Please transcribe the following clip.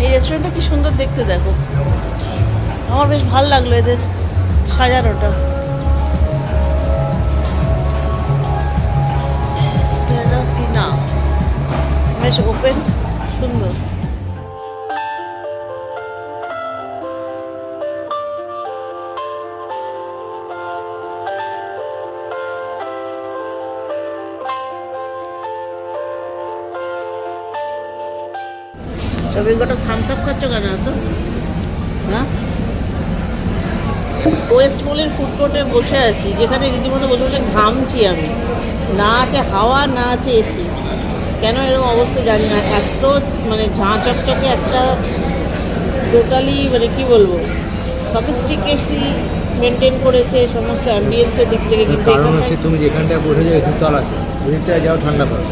এই রেস্টুরেন্টটা কি সুন্দর দেখতে, দেখো। আমার বেশ ভালো লাগলো এদের সাজানোটা। সেরাফিনা বেশ ওপেন, সুন্দর। তবে গোটা থামস আপ খাচ্ছ কেন তো? হ্যাঁ, ওয়েস্ট মলের ফুড কোর্টে বসে আছি, যেখানে রীতিমতো বসে বসে ঘামছি আমি। না আছে হাওয়া, না আছে এসি। কেন এরকম অবস্থা জানি না। এত মানে ঝাঁ চকচকে একটা টোটালি মানে কী বলবো, সফিস্টিকেসি মেনটেন করেছে সমস্ত অ্যাম্বিয়েন্সের দিক থেকে। কিন্তু কারণ হচ্ছে তুমি যেখানটায় বসে যাও এসির তলাতে, ওদিকটায় যাও ঠান্ডা পাবে।